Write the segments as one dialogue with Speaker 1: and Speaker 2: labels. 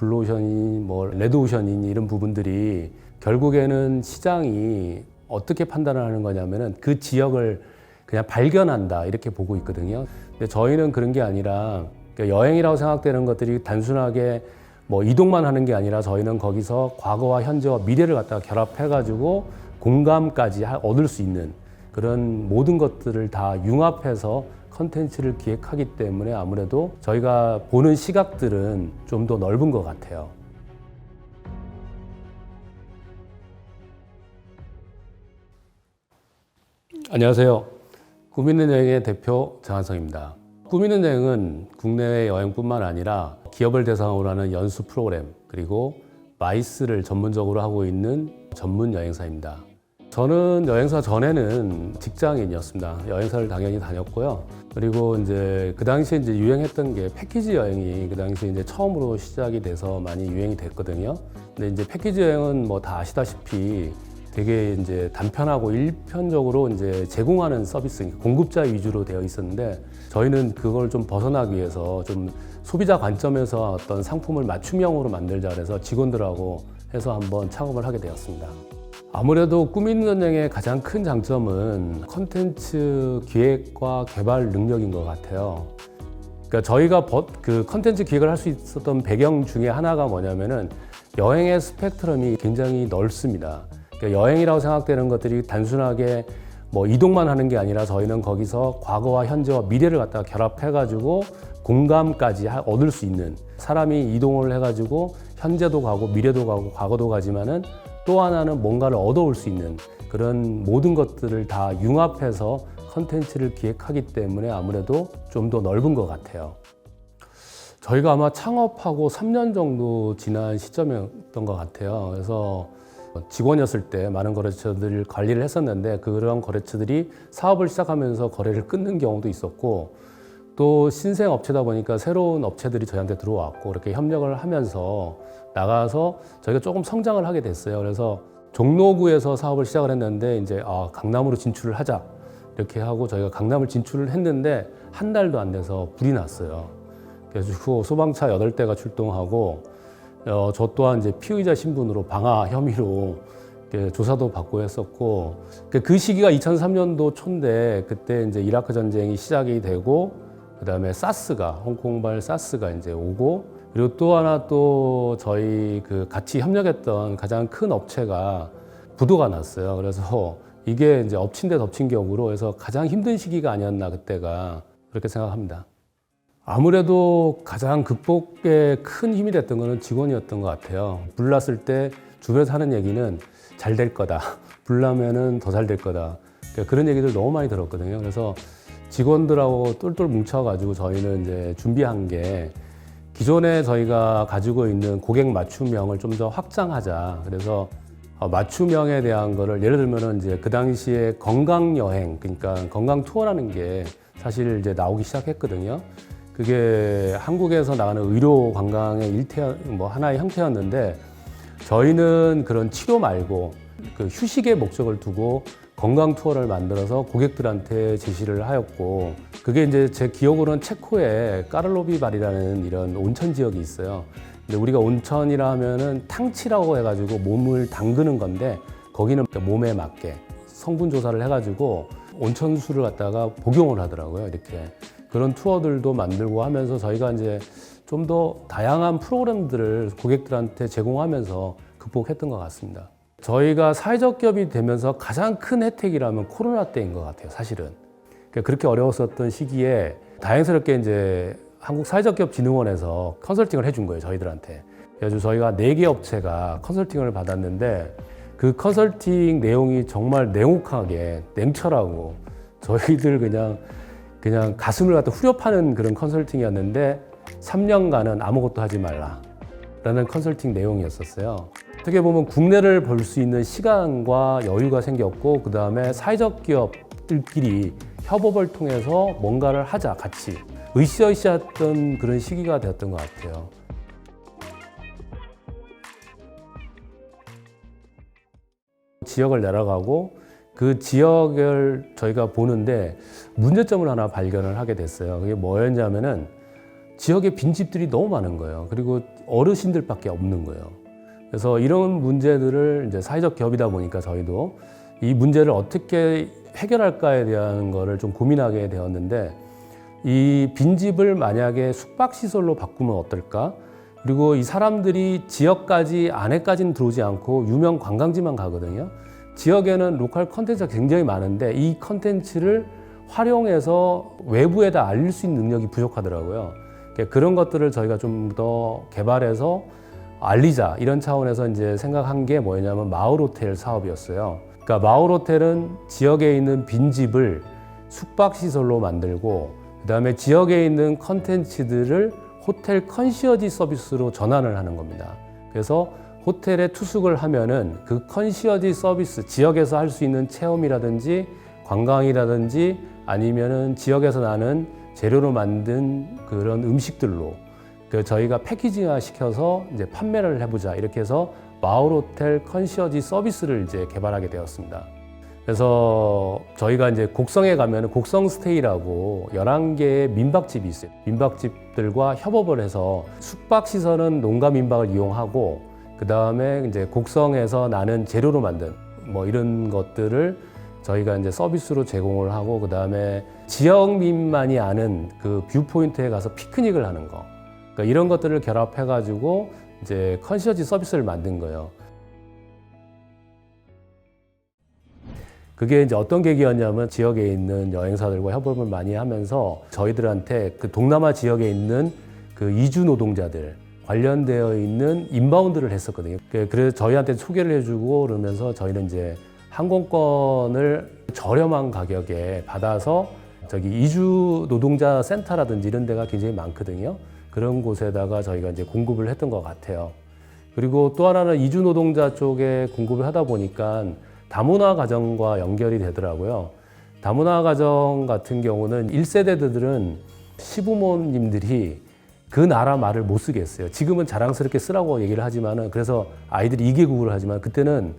Speaker 1: 블루오션이 뭐 레드오션이 이런 부분들이 결국에는 시장이 어떻게 판단을 하는 거냐면은 그 지역을 그냥 발견한다 이렇게 보고 있거든요. 근데 저희는 그런 게 아니라 여행이라고 생각되는 것들이 단순하게 뭐 이동만 하는 게 아니라 저희는 거기서 과거와 현재와 미래를 갖다가 결합해가지고 공감까지 얻을 수 있는 그런 모든 것들을 다 융합해서 컨텐츠를 기획하기 때문에 아무래도 저희가 보는 시각들은 좀 더 넓은 것 같아요. 안녕하세요. 꿈있는 여행의 대표 정한성입니다. 꿈있는 여행은 국내외 여행뿐만 아니라 기업을 대상으로 하는 연수 프로그램 그리고 마이스를 전문적으로 하고 있는 전문 여행사입니다. 저는 여행사 전에는 직장인이었습니다. 여행사를 당연히 다녔고요. 그리고 이제 그 당시에 이제 유행했던 게 패키지 여행이 그 당시에 이제 처음으로 시작이 돼서 많이 유행이 됐거든요. 근데 이제 패키지 여행은 뭐 다 아시다시피 되게 이제 단편하고 일편적으로 이제 제공하는 서비스, 공급자 위주로 되어 있었는데 저희는 그걸 좀 벗어나기 위해서 좀 소비자 관점에서 어떤 상품을 맞춤형으로 만들자 그래서 직원들하고 해서 한번 창업을 하게 되었습니다. 아무래도 꿈있는 여행의 가장 큰 장점은 컨텐츠 기획과 개발 능력인 것 같아요. 그러니까 저희가 그 컨텐츠 기획을 할 수 있었던 배경 중에 하나가 뭐냐면은 여행의 스펙트럼이 굉장히 넓습니다. 그러니까 여행이라고 생각되는 것들이 단순하게 뭐 이동만 하는 게 아니라 저희는 거기서 과거와 현재와 미래를 갖다가 결합해가지고 공감까지 얻을 수 있는 사람이 이동을 해가지고 현재도 가고 미래도 가고 과거도 가지만은 또 하나는 뭔가를 얻어올 수 있는 그런 모든 것들을 다 융합해서 컨텐츠를 기획하기 때문에 아무래도 좀 더 넓은 것 같아요. 저희가 아마 창업하고 3년 정도 지난 시점이었던 것 같아요. 그래서 직원이었을 때 많은 거래처들을 관리를 했었는데 그런 거래처들이 사업을 시작하면서 거래를 끊는 경우도 있었고 또 신생 업체다 보니까 새로운 업체들이 저희한테 들어왔고 이렇게 협력을 하면서 나가서 저희가 조금 성장을 하게 됐어요. 그래서 종로구에서 사업을 시작을 했는데 이제 강남으로 진출을 하자 이렇게 하고 저희가 강남을 진출을 했는데 한 달도 안 돼서 불이 났어요. 그래서 소방차 8대가 출동하고 저 또한 이제 피의자 신분으로 방화 혐의로 조사도 받고 했었고 그 시기가 2003년도 초인데 그때 이제 이라크 전쟁이 시작이 되고 그다음에 사스가 홍콩발 사스가 이제 오고 그리고 또 하나 또 저희 그 같이 협력했던 가장 큰 업체가 부도가 났어요. 그래서 이게 이제 엎친 데 덮친 격으로 해서 가장 힘든 시기가 아니었나 그때가 그렇게 생각합니다. 아무래도 가장 극복에 큰 힘이 됐던 거는 직원이었던 것 같아요. 불났을 때 주변에서 하는 얘기는 잘 될 거다. 불나면은 더 잘 될 거다. 그런 얘기들 너무 많이 들었거든요. 그래서 직원들하고 똘똘 뭉쳐가지고 저희는 이제 준비한 게 기존에 저희가 가지고 있는 고객 맞춤형을 좀 더 확장하자. 그래서 맞춤형에 대한 거를 예를 들면은 이제 그 당시에 건강 여행, 그러니까 건강 투어라는 게 사실 이제 나오기 시작했거든요. 그게 한국에서 나가는 의료 관광의 하나의 형태였는데 저희는 그런 치료 말고 그 휴식의 목적을 두고 건강 투어를 만들어서 고객들한테 제시를 하였고 그게 이제 제 기억으로는 체코에 까를로비 발이라는 이런 온천 지역이 있어요. 근데 우리가 온천이라 하면은 탕치라고 해가지고 몸을 담그는 건데 거기는 몸에 맞게 성분 조사를 해가지고 온천수를 갖다가 복용을 하더라고요. 이렇게 그런 투어들도 만들고 하면서 저희가 이제 좀 더 다양한 프로그램들을 고객들한테 제공하면서 극복했던 것 같습니다. 저희가 사회적 기업이 되면서 가장 큰 혜택이라면 코로나 때인 것 같아요, 사실은. 그렇게 어려웠었던 시기에 다행스럽게 이제 한국사회적기업진흥원에서 컨설팅을 해준 거예요, 저희들한테. 그래서 저희가 4개 업체가 컨설팅을 받았는데 그 컨설팅 내용이 정말 냉혹하게, 냉철하고 저희들 그냥 가슴을 갖다 후려파는 그런 컨설팅이었는데 3년간은 아무것도 하지 말라라는 컨설팅 내용이었었어요. 어떻게 보면 국내를 볼 수 있는 시간과 여유가 생겼고 그 다음에 사회적 기업들끼리 협업을 통해서 뭔가를 하자 같이 으쌰으쌰했던 그런 시기가 되었던 것 같아요. 지역을 내려가고 그 지역을 저희가 보는데 문제점을 하나 발견을 하게 됐어요. 그게 뭐였냐면은 지역에 빈집들이 너무 많은 거예요. 그리고 어르신들밖에 없는 거예요. 그래서 이런 문제들을 이제 사회적 기업이다 보니까 저희도 이 문제를 어떻게 해결할까에 대한 거를 좀 고민하게 되었는데, 이 빈집을 만약에 숙박시설로 바꾸면 어떨까? 그리고 이 사람들이 지역까지, 안에까지는 들어오지 않고 유명 관광지만 가거든요. 지역에는 로컬 컨텐츠가 굉장히 많은데 이 컨텐츠를 활용해서 외부에다 알릴 수 있는 능력이 부족하더라고요. 그런 것들을 저희가 좀 더 개발해서 알리자, 이런 차원에서 이제 생각한 게 뭐냐면 마을 호텔 사업이었어요. 그러니까 마을 호텔은 지역에 있는 빈집을 숙박시설로 만들고, 그 다음에 지역에 있는 컨텐츠들을 호텔 컨시어지 서비스로 전환을 하는 겁니다. 그래서 호텔에 투숙을 하면은 그 컨시어지 서비스, 지역에서 할 수 있는 체험이라든지 관광이라든지 아니면은 지역에서 나는 재료로 만든 그런 음식들로 저희가 패키징화 시켜서 이제 판매를 해보자, 이렇게 해서 마을 호텔 컨시어지 서비스를 이제 개발하게 되었습니다. 그래서 저희가 이제 곡성에 가면 곡성 스테이라고 11개의 민박집이 있어요. 민박집들과 협업을 해서 숙박시설은 농가 민박을 이용하고, 그 다음에 이제 곡성에서 나는 재료로 만든 뭐 이런 것들을 저희가 이제 서비스로 제공을 하고, 그 다음에 지역민만이 아는 그 뷰포인트에 가서 피크닉을 하는 거, 그러니까 이런 것들을 결합해가지고 이제 컨시어지 서비스를 만든 거예요. 그게 이제 어떤 계기였냐면, 지역에 있는 여행사들과 협업을 많이 하면서 저희들한테 그 동남아 지역에 있는 그 이주 노동자들 관련되어 있는 인바운드를 했었거든요. 그래서 저희한테 소개를 해주고 그러면서 저희는 이제 항공권을 저렴한 가격에 받아서 저기 이주 노동자 센터라든지 이런 데가 굉장히 많거든요. 그런 곳에다가 저희가 이제 공급을 했던 것 같아요. 그리고 또 하나는 이주 노동자 쪽에 공급을 하다 보니까 다문화 가정과 연결이 되더라고요. 다문화 가정 같은 경우는 1세대들은 시부모님들이 그 나라 말을 못 쓰겠어요. 지금은 자랑스럽게 쓰라고 얘기를 하지만은, 그래서 아이들이 2개국어를 하지만 그때는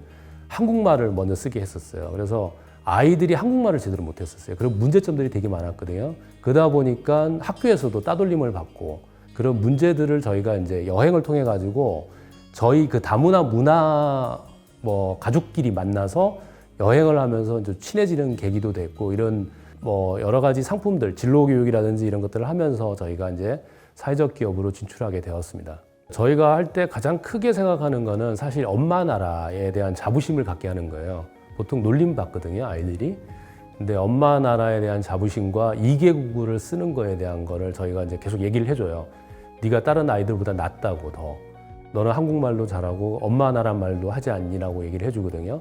Speaker 1: 한국말을 먼저 쓰게 했었어요. 그래서 아이들이 한국말을 제대로 못 했었어요. 그런 문제점들이 되게 많았거든요. 그러다 보니까 학교에서도 따돌림을 받고, 그런 문제들을 저희가 이제 여행을 통해 가지고 저희 그 다문화 문화 뭐 가족끼리 만나서 여행을 하면서 이제 친해지는 계기도 됐고, 이런 뭐 여러 가지 상품들, 진로 교육이라든지 이런 것들을 하면서 저희가 이제 사회적 기업으로 진출하게 되었습니다. 저희가 할 때 가장 크게 생각하는 거는 사실 엄마 나라에 대한 자부심을 갖게 하는 거예요. 보통 놀림 받거든요, 아이들이. 근데 엄마 나라에 대한 자부심과 2개국어를 쓰는 거에 대한 거를 저희가 이제 계속 얘기를 해줘요. 네가 다른 아이들보다 낫다고, 더. 너는 한국말도 잘하고 엄마 나라 말도 하지 않니라고 얘기를 해주거든요.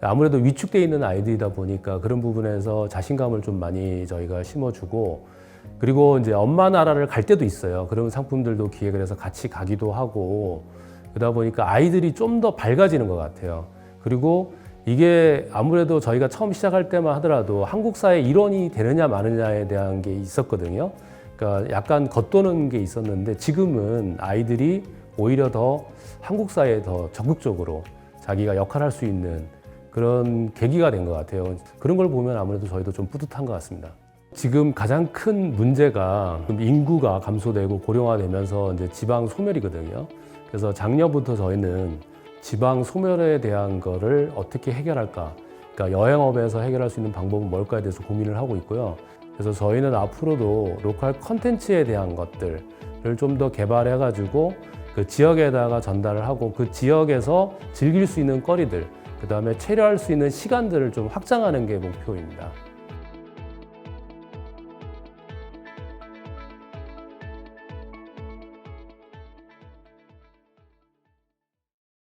Speaker 1: 아무래도 위축되어 있는 아이들이다 보니까 그런 부분에서 자신감을 좀 많이 저희가 심어주고, 그리고 이제 엄마 나라를 갈 때도 있어요. 그런 상품들도 기획을 해서 같이 가기도 하고, 그러다 보니까 아이들이 좀 더 밝아지는 것 같아요. 그리고 이게 아무래도 저희가 처음 시작할 때만 하더라도 한국 사회 일원이 되느냐 마느냐에 대한 게 있었거든요. 그러니까 약간 겉도는 게 있었는데, 지금은 아이들이 오히려 더 한국 사회에 더 적극적으로 자기가 역할할 수 있는 그런 계기가 된 것 같아요. 그런 걸 보면 아무래도 저희도 좀 뿌듯한 것 같습니다. 지금 가장 큰 문제가 인구가 감소되고 고령화되면서 이제 지방 소멸이거든요. 그래서 작년부터 저희는 지방 소멸에 대한 거를 어떻게 해결할까? 그러니까 여행업에서 해결할 수 있는 방법은 뭘까에 대해서 고민을 하고 있고요. 그래서 저희는 앞으로도 로컬 컨텐츠에 대한 것들을 좀 더 개발해가지고 그 지역에다가 전달을 하고, 그 지역에서 즐길 수 있는 거리들, 그 다음에 체류할 수 있는 시간들을 좀 확장하는 게 목표입니다.